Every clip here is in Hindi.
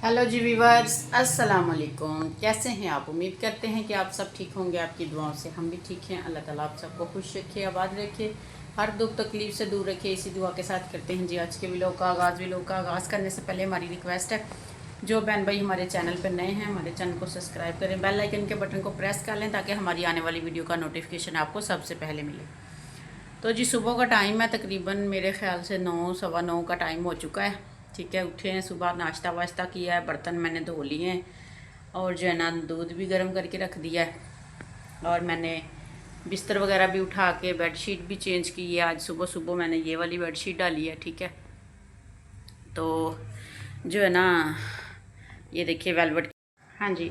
हेलो जी वीवर्स, अस्सलाम वालेकुम। कैसे हैं आप? उम्मीद करते हैं कि आप सब ठीक होंगे। आपकी दुआओं से हम भी ठीक हैं। अल्लाह ताला आप सबको खुश रखे, आबाद रखे, हर दुख तकलीफ से दूर रखे। इसी दुआ के साथ करते हैं जी आज के व्लॉग का आगाज़। व्लॉग का आगाज़ करने से पहले हमारी रिक्वेस्ट है, जो बहन भाई हमारे चैनल पर नए हैं हमारे चैनल को सब्सक्राइब करें, बेल आइकन के बटन को प्रेस कर लें ताकि हमारी आने वाली वीडियो का नोटिफिकेशन आपको सबसे पहले मिले। तो जी सुबह का टाइम है, तकरीबन मेरे ख्याल से 9 सवा 9 का टाइम हो चुका है। ठीक है, उठे हैं, सुबह नाश्ता वाश्ता किया है, बर्तन मैंने धो लिए हैं और जो है ना दूध भी गर्म करके रख दिया है और मैंने बिस्तर वगैरह भी उठा के बेडशीट भी चेंज की है। आज सुबह सुबह मैंने ये वाली बेडशीट डाली है। ठीक है, तो जो है ना ये देखिए वेलवेट, हाँ जी,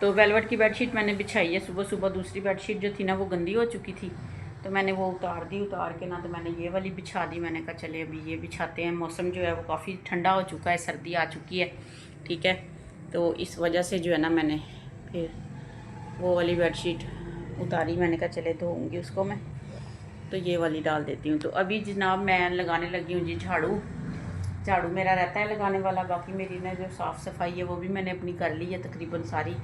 तो वेलवेट की बेडशीट मैंने बिछाई है सुबह सुबह। दूसरी बेडशीट जो थी ना वो गंदी हो चुकी थी, तो मैंने वो उतार दी। उतार के ना तो मैंने ये वाली बिछा दी। मैंने कहा चले अभी ये बिछाते हैं। मौसम जो है वो काफ़ी ठंडा हो चुका है, सर्दी आ चुकी है। ठीक है, तो इस वजह से जो है ना मैंने फिर वो वाली बेडशीट उतारी। मैंने कहा चले धोऊँगी उसको मैं, तो ये वाली डाल देती हूँ। तो अभी जनाब मैं लगाने लगी हूँ जी झाड़ू। झाड़ू मेरा रहता है लगाने वाला, बाकी मेरी ना जो साफ़ सफाई है वो भी मैंने अपनी कर ली है तकरीबन सारी।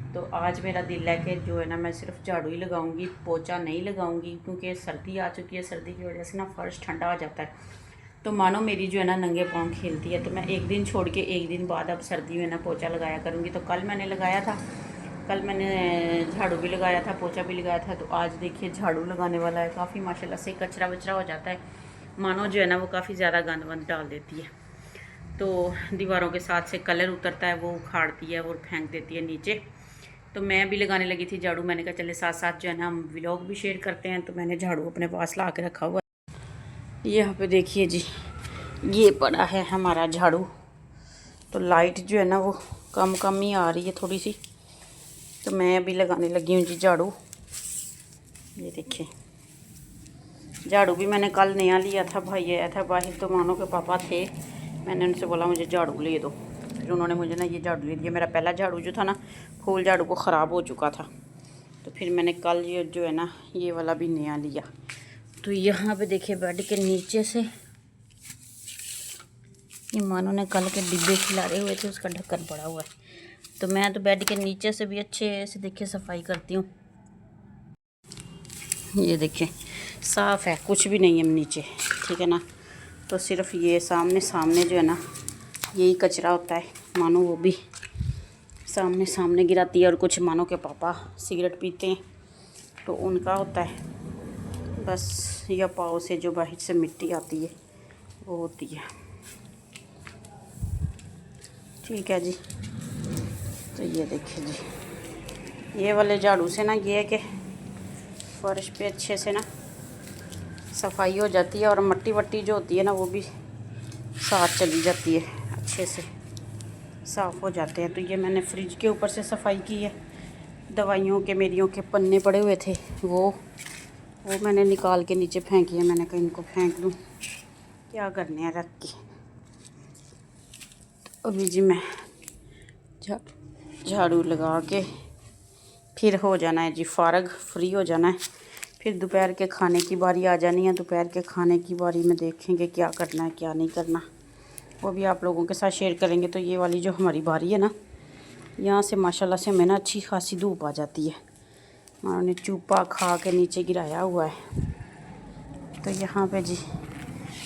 तो आज मेरा दिल है कि जो है ना मैं सिर्फ झाड़ू ही लगाऊंगी, पोछा नहीं लगाऊंगी, क्योंकि सर्दी आ चुकी है। सर्दी की वजह से ना फर्श ठंडा हो जाता है, तो मानो मेरी जो है ना नंगे पाँव खेलती है। तो मैं एक दिन छोड़ के एक दिन बाद अब सर्दी में ना पोछा लगाया करूँगी। तो कल मैंने लगाया था, कल मैंने झाड़ू भी लगाया था, पोछा भी लगाया था। तो आज देखिए झाड़ू लगाने वाला है। काफ़ी माशाल्लाह से कचरा वचरा हो जाता है, मानो जो है ना वो काफ़ी ज़्यादा गंद वंद डाल देती है। तो दीवारों के साथ से कलर उतरता है, वो उखाड़ती है और फेंक देती है नीचे। तो मैं भी लगाने लगी थी झाड़ू। मैंने कहा चले साथ साथ जो है ना हम व्लॉग भी शेयर करते हैं। तो मैंने झाड़ू अपने पास ला के रखा हुआ है। यहाँ पे देखिए जी, ये पड़ा है हमारा झाड़ू। तो लाइट जो है ना वो कम कम ही आ रही है थोड़ी सी, तो मैं अभी लगाने लगी हूँ जी झाड़ू। ये देखिए, झाड़ू भी मैंने कल नया लिया था। भाई आया था बाहर, तो मानो के पापा थे, मैंने उनसे बोला मुझे झाड़ू ले दो, फिर उन्होंने मुझे ना ये झाड़ू ले दिया। मेरा पहला झाड़ू जो था ना फूल झाड़ू वो ख़राब हो चुका था, तो फिर मैंने कल ये जो है ना ये वाला भी नया लिया। तो यहाँ पे देखिए बेड के नीचे से ये मानो ने कल के डिब्बे खिलारे हुए थे, उसका ढक्कन पड़ा हुआ है। तो मैं तो बेड के नीचे से भी अच्छे से देखिए सफाई करती हूँ। ये देखिए साफ़ है, कुछ भी नहीं है नीचे। ठीक है ना, तो सिर्फ ये सामने सामने जो है ना यही कचरा होता है। मानो वो भी सामने सामने गिराती है, और कुछ मानो के पापा सिगरेट पीते हैं तो उनका होता है बस, या पाँव से जो बाहर से मिट्टी आती है वो होती है। ठीक है जी, तो ये देखिए जी, ये वाले झाड़ू से ना ये है कि फर्श पे अच्छे से ना सफाई हो जाती है, और मट्टी वट्टी जो होती है ना वो भी साफ चली जाती है, अच्छे से साफ़ हो जाते हैं। तो ये मैंने फ्रिज के ऊपर से सफाई की है। दवाइयों के मेरियों के पन्ने पड़े हुए थे, वो मैंने निकाल के नीचे फेंकी है। मैंने कहा इनको फेंक दूँ, क्या करने हैं रख के। तो अभी जी मैं झाड़ू लगा के फिर हो जाना है जी फारग, फ्री हो जाना है। फिर दोपहर के खाने की बारी आ जानी है। दोपहर के खाने की बारी में देखेंगे क्या करना है क्या नहीं करना, वो भी आप लोगों के साथ शेयर करेंगे। तो ये वाली जो हमारी बारी है ना, यहाँ से माशाल्लाह से हमें ना अच्छी खासी धूप आ जाती है। उन्होंने चूपा खा के नीचे गिराया हुआ है। तो यहाँ पे जी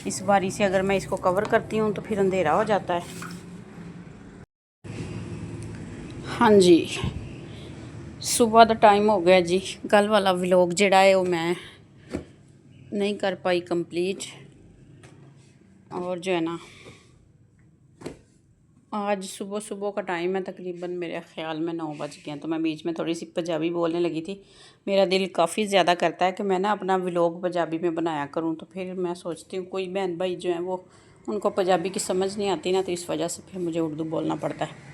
इस बारी से अगर मैं इसको कवर करती हूँ तो फिर अंधेरा हो जाता है। हाँ जी, सुबह का टाइम हो गया जी। कल वाला व्लॉग जड़ा है वो मैं नहीं कर पाई कंप्लीट, और जो है ना आज सुबह सुबह का टाइम है, तकरीबन मेरे ख़्याल में 9 बज गए हैं। तो मैं बीच में थोड़ी सी पंजाबी बोलने लगी थी। मेरा दिल काफ़ी ज़्यादा करता है कि मैं ना अपना व्लॉग पंजाबी में बनाया करूं, तो फिर मैं सोचती हूँ कोई बहन भाई जो हैं वो उनको पंजाबी की समझ नहीं आती ना, तो इस वजह से फिर मुझे उर्दू बोलना पड़ता है।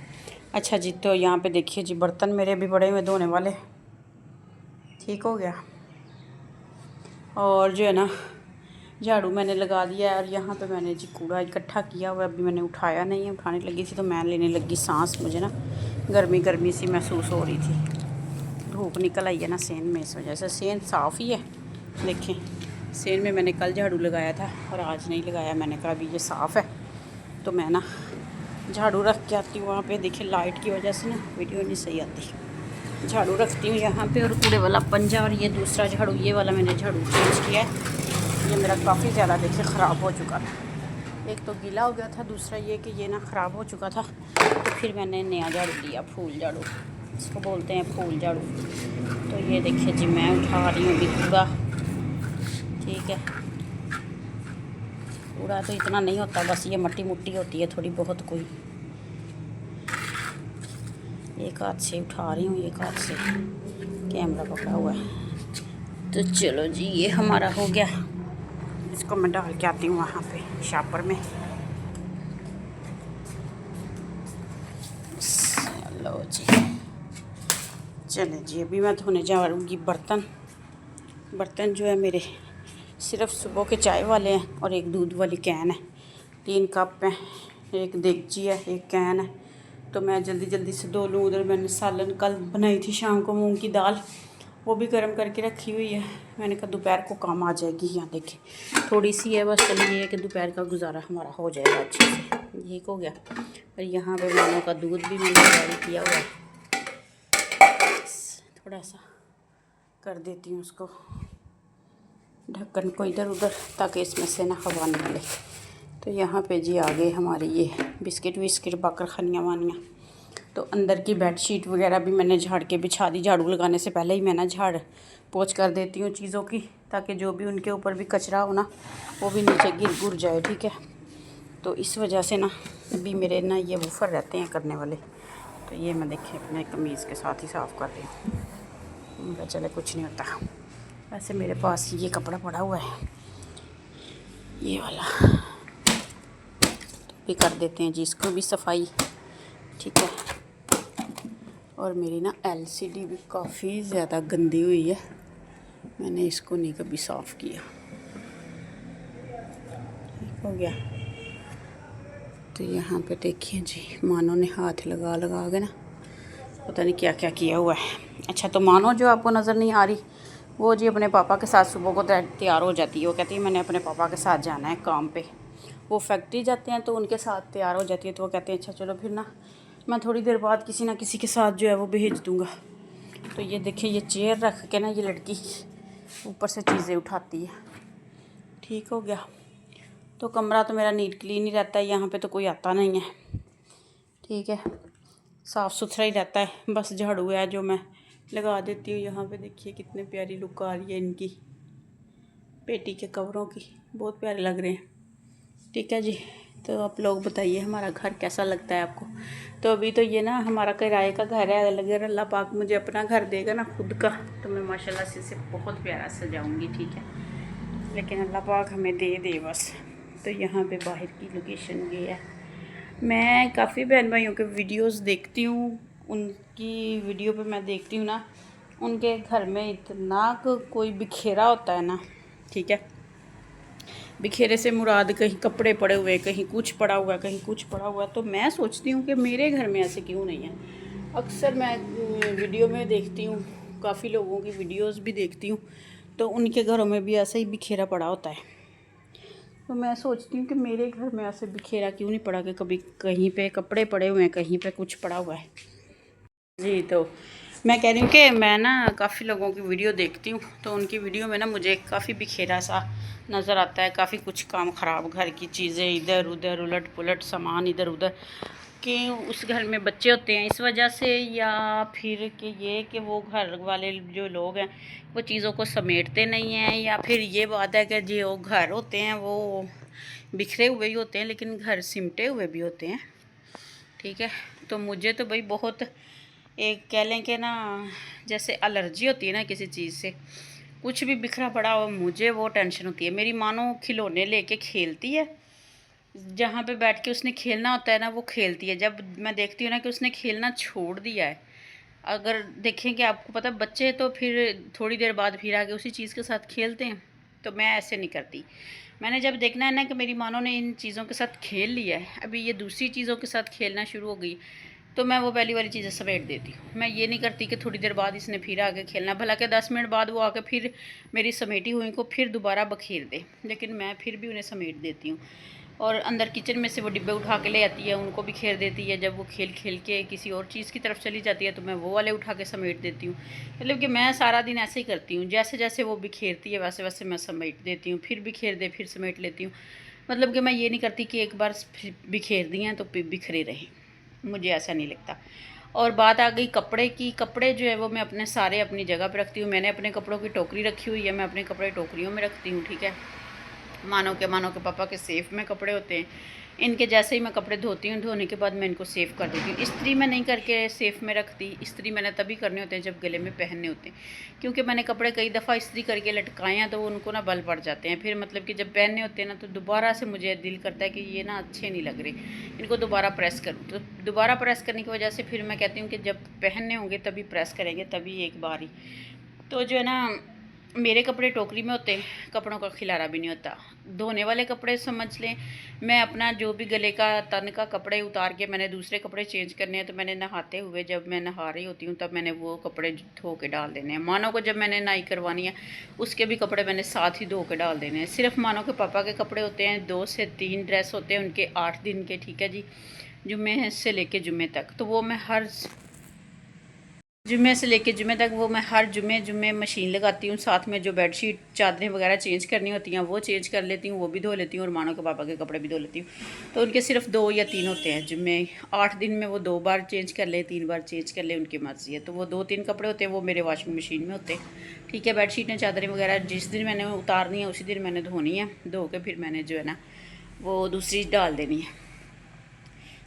अच्छा जी, तो यहाँ पर देखिए जी बर्तन मेरे भी बड़े हुए धोने वाले, ठीक हो गया। और जो है ना झाड़ू मैंने लगा दिया है, और यहाँ पे मैंने जी कूड़ा इकट्ठा किया हुआ है। अभी मैंने उठाया नहीं है, उठाने लगी थी तो मैं लेने लगी सांस। मुझे ना गर्मी गर्मी सी महसूस हो रही थी, धूप निकल आई है ना सेन में, इस वजह से। सेन साफ़ ही है, देखें सेन में मैंने कल झाड़ू लगाया था और आज नहीं लगाया। मैंने कहा अभी ये साफ़ है तो मैं ना झाड़ू रख के आती हूँ वहाँ पे। देखिए लाइट की वजह से ना वीडियो नहीं सही आती। झाड़ू रखती हूँ यहाँ पे, और कूड़े वाला पंजा, और ये दूसरा झाड़ू, ये वाला मैंने झाड़ू चेंज किया है। ये मेरा काफ़ी ज़्यादा देखिए ख़राब हो चुका था। एक तो गीला हो गया था, दूसरा ये कि ये ना ख़राब हो चुका था, तो फिर मैंने नया झाड़ू लिया, फूल झाड़ू इसको बोलते हैं, फूल झाड़ू। तो ये देखिए जी मैं उठा रही हूँ अभी कूड़ा। ठीक है, कूड़ा तो इतना नहीं होता, बस ये मट्टी मुट्टी होती है थोड़ी बहुत कोई। एक हाथ से उठा रही हूँ, एक हाथ से कैमरा पकड़ा हुआ है। तो चलो जी ये हमारा हो गया। इसको मैं डाल के आती हूँ वहाँ पे शापर में। चलो जी, चले जी अभी मैं धोने जा रही बर्तन। बर्तन जो है मेरे सिर्फ सुबह के चाय वाले हैं, और एक दूध वाली कैन है। 3 कप हैं, एक देगची है, एक कैन है। तो मैं जल्दी जल्दी से धो लूँ। उधर मैंने सालन कल बनाई थी शाम को, मूंग की दाल, वो भी गर्म करके रखी हुई है। मैंने कहा दोपहर को काम आ जाएगी। यहाँ देखिए थोड़ी सी है बस, चलिए ये है कि दोपहर का गुजारा हमारा हो जाएगा अच्छे से। ठीक हो गया। और यहाँ पे मानों का दूध भी मैंने तैयारी किया हुआ है। थोड़ा सा कर देती हूँ उसको ढक्कन को इधर उधर, ताकि इसमें से ना हवा निकले। तो यहाँ पे जी आ गए हमारे ये बिस्किट विस्किट बाकर खनियाँ वानियाँ। तो अंदर की बेडशीट वगैरह भी मैंने झाड़ के बिछा दी। झाड़ू लगाने से पहले ही मैं ना झाड़ पोंछ कर देती हूँ चीज़ों की, ताकि जो भी उनके ऊपर भी कचरा हो ना वो भी नीचे गिर गुर जाए। ठीक है, तो इस वजह से ना अभी मेरे ना ये वूफर रहते हैं करने वाले। तो ये मैं देखें अपने कमीज़ के साथ ही साफ़ कर रही हूँ। चले कुछ नहीं होता। वैसे मेरे पास ये कपड़ा पड़ा हुआ है, ये वाला, तो भी कर देते हैं जी इसको भी सफाई। ठीक है, और मेरी ना एलसीडी भी काफ़ी ज़्यादा गंदी हुई है, मैंने इसको नहीं कभी साफ़ किया। ठीक हो गया। तो यहाँ पे देखिए जी मानो ने हाथ लगा लगा के ना पता नहीं क्या क्या किया हुआ है। अच्छा, तो मानो जो आपको नज़र नहीं आ रही, वो जी अपने पापा के साथ सुबह को तैयार हो जाती है। वो कहती है मैंने अपने पापा के साथ जाना है काम पे। वो फैक्ट्री जाते हैं तो उनके साथ तैयार हो जाती है। तो वो कहते हैं अच्छा चलो फिर ना मैं थोड़ी देर बाद किसी ना किसी के साथ जो है वो भेज दूँगा। तो ये देखिए ये चेयर रख के ना ये लड़की ऊपर से चीज़ें उठाती है। ठीक हो गया। तो कमरा तो मेरा नीट क्लीन ही रहता है, यहाँ पे तो कोई आता नहीं है। ठीक है, साफ़ सुथरा ही रहता है। बस झाड़ू है जो मैं लगा देती हूँ। यहाँ पे देखिए कितने प्यारी लुक आ रही है इनकी, पेटी के कवरों की, बहुत प्यारे लग रहे हैं। ठीक है जी, तो आप लोग बताइए हमारा घर कैसा लगता है आपको। तो अभी तो ये ना हमारा किराए का घर है, अगर अल्लाह पाक मुझे अपना घर देगा ना खुद का, तो मैं माशाल्लाह से इसे बहुत प्यारा सजाऊंगी। ठीक है, लेकिन अल्लाह पाक हमें दे बस। तो यहाँ पे बाहर की लोकेशन ये है। मैं काफ़ी बहन भाइयों के वीडियोस देखती हूँ, उनकी वीडियो पे मैं देखती हूँ ना उनके घर में इतना कोई बिखेरा होता है ना। ठीक है, बिखेरे से मुराद कहीं कपड़े पड़े हुए, कहीं कुछ पड़ा हुआ है, कहीं कुछ पड़ा हुआ है। तो मैं सोचती हूँ कि मेरे घर में ऐसे क्यों नहीं है। अक्सर मैं वीडियो में देखती हूँ, काफ़ी लोगों की वीडियोस भी देखती हूँ, तो उनके घरों में भी ऐसा ही बिखेरा पड़ा होता है। तो मैं सोचती हूँ कि मेरे घर में ऐसे बिखेरा क्यों नहीं पड़ा, कि कभी कहीं पे कपड़े पड़े हुए हैं, कहीं पे कुछ पड़ा हुआ है जी। तो मैं कह रही हूँ कि मैं ना काफ़ी लोगों की वीडियो देखती हूँ, तो उनकी वीडियो में ना मुझे काफ़ी बिखेरा सा नज़र आता है। काफ़ी कुछ काम ख़राब, घर की चीज़ें इधर उधर, उलट पुलट सामान इधर उधर, कि उस घर में बच्चे होते हैं इस वजह से, या फिर कि ये कि वो घर वाले जो लोग हैं वो चीज़ों को समेटते नहीं हैं, या फिर ये बात है कि जो घर होते हैं वो बिखरे हुए ही होते हैं लेकिन घर सिमटे हुए भी होते हैं। ठीक है, तो मुझे तो भाई बहुत एक कह लें कि ना जैसे एलर्जी होती है ना किसी चीज़ से, कुछ भी बिखरा पड़ा हो मुझे वो टेंशन होती है। मेरी मानो खिलौने लेके खेलती है, जहाँ पे बैठ के उसने खेलना होता है ना वो खेलती है। जब मैं देखती हूँ ना कि उसने खेलना छोड़ दिया है, अगर देखें कि आपको पता बच्चे तो फिर थोड़ी देर बाद फिर आके उसी चीज़ के साथ खेलते हैं, तो मैं ऐसे नहीं करती। मैंने जब देखना है ना कि मेरी मानो ने इन चीज़ों के साथ खेल लिया है, अभी ये दूसरी चीज़ों के साथ खेलना शुरू हो गई, तो मैं वो पहली वाली चीज़ें समेट देती हूँ। मैं ये नहीं करती कि थोड़ी देर बाद इसने फिर आके खेलना, भला के 10 मिनट बाद वो आके फिर मेरी समेटी हुई को फिर दोबारा बखेर दे, लेकिन मैं फिर भी उन्हें समेट देती हूँ। और अंदर किचन में से वो डिब्बे उठा के ले आती है, उनको भी खेर देती है। जब वो खेल खेल के किसी और चीज़ की तरफ चली जाती है तो मैं वो वाले उठा के समेट देती हूँ। मतलब कि मैं सारा दिन ऐसे ही करती हूँ, जैसे जैसे वो बिखेरती है वैसे वैसे मैं समेट देती हूँ, फिर बिखेर दे फिर समेट लेती हूँ। मतलब कि मैं ये नहीं करती कि एक बार बिखेर दिए हैं तो बिखरे रहें, मुझे ऐसा नहीं लगता। और बात आ गई कपड़े की, कपड़े जो है वो मैं अपने सारे अपनी जगह पे रखती हूँ। मैंने अपने कपड़ों की टोकरी रखी हुई है, मैं अपने कपड़े टोकरियों में रखती हूँ, ठीक है। मानो के पापा के सेफ़ में कपड़े होते हैं, इनके जैसे ही मैं कपड़े धोती हूँ, धोने के बाद मैं इनको सेफ़ कर देती हूँ। इस्त्री मैं नहीं करके सेफ़ में रखती, इस्त्री मैंने तभी करने होते हैं जब गले में पहनने होते हैं, क्योंकि मैंने कपड़े कई दफ़ा इस्त्री करके लटकाए हैं तो उनको ना बल पड़ जाते हैं। फिर मतलब कि जब पहनने होते हैं ना तो दोबारा से मुझे दिल करता है कि ये ना अच्छे नहीं लग रहे, इनको दोबारा प्रेस करूँ। तो दोबारा प्रेस करने की वजह से फिर मैं कहती हूँ कि जब पहनने होंगे तभी प्रेस करेंगे, तभी एक बार ही। तो जो है ना, मेरे कपड़े टोकरी में होते हैं, कपड़ों का खिलारा भी नहीं होता। धोने वाले कपड़े समझ लें, मैं अपना जो भी गले का तन का कपड़े उतार के मैंने दूसरे कपड़े चेंज करने हैं तो मैंने नहाते हुए, जब मैं नहा रही होती हूँ तब मैंने वो कपड़े धो के डाल देने हैं। मानो को जब मैंने नाई करवानी है उसके भी कपड़े मैंने साथ ही धो के डाल देने हैं। सिर्फ मानो के पापा के कपड़े होते हैं, 2 से 3 ड्रेस होते हैं उनके 8 दिन के, ठीक है जी, जुम्मे से लेके जुम्मे तक। तो वो मैं हर जुम्मे से लेके जुम्मे तक वो मैं हर जुम्मे मशीन लगाती हूँ। साथ में जो बेडशीट चादरें वगैरह चेंज करनी होती हैं वो चेंज कर लेती हूँ, वो भी धो लेती हूँ, और मानो के पापा के कपड़े भी धो लेती हूँ। तो उनके सिर्फ 2 या 3 होते हैं जुम्मे, 8 दिन में वो 2 बार चेंज कर ले, 3 बार चेंज कर ले, उनकी मर्ज़ी है। तो वो 2-3 कपड़े होते हैं वो मेरे वॉशिंग मशीन में होते हैं, ठीक है। बेडशीटें चादरें वगैरह जिस दिन मैंने उतारनी है उसी दिन मैंने धोनी है, धो के फिर मैंने जो है ना वो दूसरी डाल देनी है।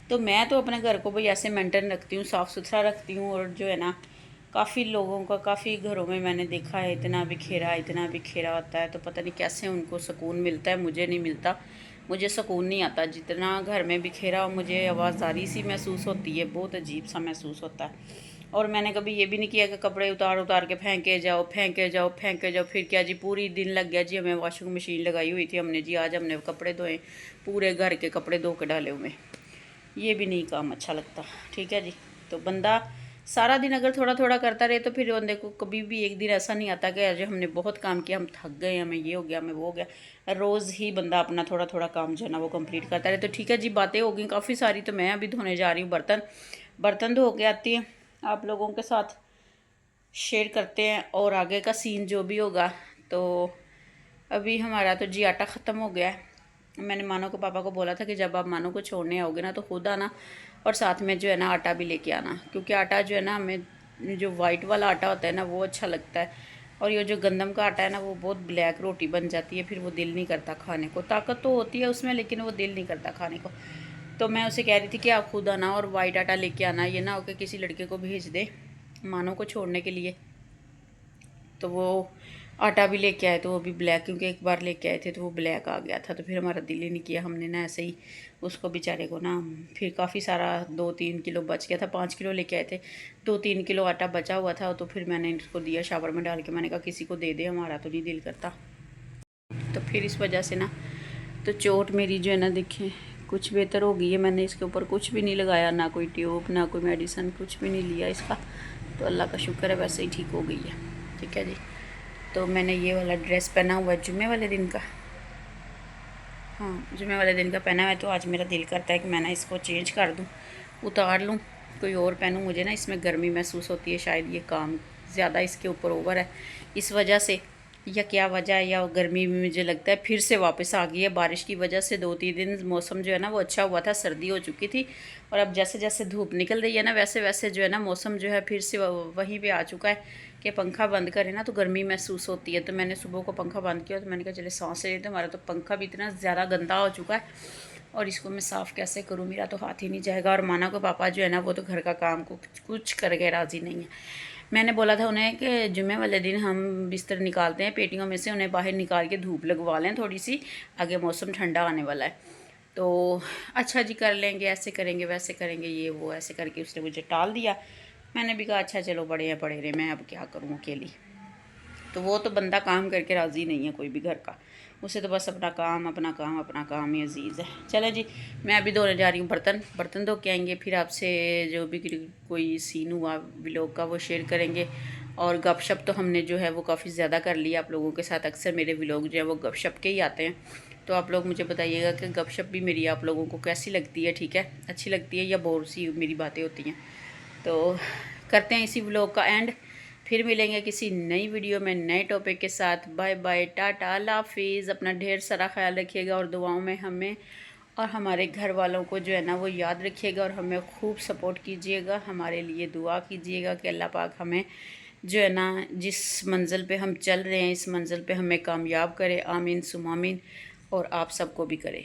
तो मैं तो अपने घर को भाई ऐसे मेंटेन रखती हूँ, साफ़ सुथरा रखती हूँ। और जो है ना, काफ़ी लोगों का, काफ़ी घरों में मैंने देखा है इतना बिखेरा होता है, तो पता नहीं कैसे उनको सुकून मिलता है, मुझे नहीं मिलता। मुझे सुकून नहीं आता जितना घर में बिखेरा, मुझे आवाज़दारी सी महसूस होती है, बहुत अजीब सा महसूस होता है। और मैंने कभी ये भी नहीं किया कि कपड़े उतार उतार के फेंके जाओ, फिर क्या जी, पूरी दिन लग गया जी हमें। वॉशिंग मशीन लगाई हुई थी हमने जी, आज हमने कपड़े धोए, पूरे घर के कपड़े धो के डाले हुए, ये भी नहीं काम अच्छा लगता, ठीक है जी। तो बंदा सारा दिन अगर थोड़ा थोड़ा करता रहे तो फिर बंदे को कभी भी एक दिन ऐसा नहीं आता कि आज हमने बहुत काम किया, हम थक गए, हमें ये हो गया, हमें वो हो गया। रोज़ ही बंदा अपना थोड़ा थोड़ा काम जो है ना वो कंप्लीट करता रहे। तो ठीक है जी, बातें हो गई काफ़ी सारी। तो मैं अभी धोने जा रही हूँ बर्तन, बर्तन धो के आती हैं, आप लोगों के साथ शेयर करते हैं और आगे का सीन जो भी होगा। तो अभी हमारा तो जी आटा ख़त्म हो गया है। मैंने मानो के पापा को बोला था कि जब आप मानो को छोड़ने आओगे ना तो खुद आना, और साथ में जो है ना आटा भी लेके आना, क्योंकि आटा जो है ना, हमें जो वाइट वाला आटा होता है ना वो अच्छा लगता है, और ये जो गंदम का आटा है ना वो बहुत ब्लैक रोटी बन जाती है, फिर वो दिल नहीं करता खाने को। ताकत तो होती है उसमें लेकिन वो दिल नहीं करता खाने को। तो मैं उसे कह रही थी कि आप खुद आना और वाइट आटा लेके आना, ये ना हो कि किसी लड़के को भेज दे मानो को छोड़ने के लिए। तो वो आटा भी लेके आए तो वो भी ब्लैक, क्योंकि एक बार लेके आए थे तो वो ब्लैक आ गया था, तो फिर हमारा दिल ही नहीं किया, हमने ना ऐसे ही उसको बेचारे को ना, फिर काफ़ी सारा 2-3 किलो बच गया था, 5 किलो लेके आए थे, 2-3 किलो आटा बचा हुआ था, तो फिर मैंने इसको दिया शावर में डाल के, मैंने कहा किसी को दे दे, हमारा तो नहीं दिल करता। तो फिर इस वजह से ना, तो चोट मेरी जो है ना देखिए कुछ बेहतर हो गई है। मैंने इसके ऊपर कुछ भी नहीं लगाया, ना कोई ट्यूब, ना कोई मेडिसन, कुछ भी नहीं लिया इसका, तो अल्लाह का शुक्र है वैसे ही ठीक हो गई है, ठीक है जी। तो मैंने ये वाला ड्रेस पहना हुआ है जुम्मे वाले दिन का, हाँ जुम्मे वाले दिन का पहना हुआ है। तो आज मेरा दिल करता है कि मैं ना इसको चेंज कर दूँ, उतार लूँ, कोई और पहनूँ। मुझे ना इसमें गर्मी महसूस होती है, शायद ये काम ज़्यादा इसके ऊपर ओवर है इस वजह से, या क्या वजह है, या गर्मी में मुझे लगता है फिर से वापस आ गई है बारिश की वजह से। 2-3 दिन मौसम जो है ना वो अच्छा हुआ था, सर्दी हो चुकी थी, और अब जैसे जैसे धूप निकल रही है ना वैसे वैसे जो है ना मौसम जो है फिर से वहीं पे आ चुका है कि पंखा बंद करें ना तो गर्मी महसूस होती है। तो मैंने सुबह को पंखा बंद किया, तो मैंने कहा चले सांस ले लेते, हमारा तो पंखा भी इतना ज़्यादा गंदा हो चुका है, और इसको मैं साफ़ कैसे करूँ, मेरा तो हाथ ही नहीं जाएगा। और माना को पापा जो है ना वो तो घर का काम को कुछ करके राज़ी नहीं है। मैंने बोला था उन्हें कि जुम्मे वाले दिन हम बिस्तर निकालते हैं पेटियों में से, उन्हें बाहर निकाल के धूप लगवा लें थोड़ी सी, आगे मौसम ठंडा आने वाला है। तो अच्छा जी कर लेंगे, ऐसे करेंगे वैसे करेंगे, ये वो ऐसे करके उसने मुझे टाल दिया। मैंने भी कहा अच्छा चलो बड़े हैं पड़े रहे, मैं अब क्या करूँ अकेली। तो वो तो बंदा काम करके राज़ी नहीं है कोई भी घर का, उसे तो बस अपना काम ही अजीज़ है। चले जी, मैं अभी धोने जा रही हूँ बर्तन, बर्तन धो के आएंगे, फिर आपसे जो भी कोई सीन हुआ व्लॉग का वो शेयर करेंगे। और गपशप तो हमने जो है वो काफ़ी ज़्यादा कर लिया आप लोगों के साथ, अक्सर मेरे व्लॉग जो है वो गपशप के ही आते हैं। तो आप लोग मुझे बताइएगा कि गपशप भी मेरी आप लोगों को कैसी लगती है, ठीक है, अच्छी लगती है या बोर सी मेरी बातें होती हैं। तो करते हैं इसी व्लॉग का एंड, फिर मिलेंगे किसी नई वीडियो में नए टॉपिक के साथ। बाय बाय, टाटा, अल्लाह हाफिज़। अपना ढेर सारा ख्याल रखिएगा और दुआओं में हमें और हमारे घर वालों को जो है ना वो याद रखिएगा और हमें खूब सपोर्ट कीजिएगा, हमारे लिए दुआ कीजिएगा कि अल्लाह पाक हमें जो है ना जिस मंज़िल पे हम चल रहे हैं इस मंज़िल पे हमें कामयाब करे। आमीन सुम आमीन। और आप सबको भी करे।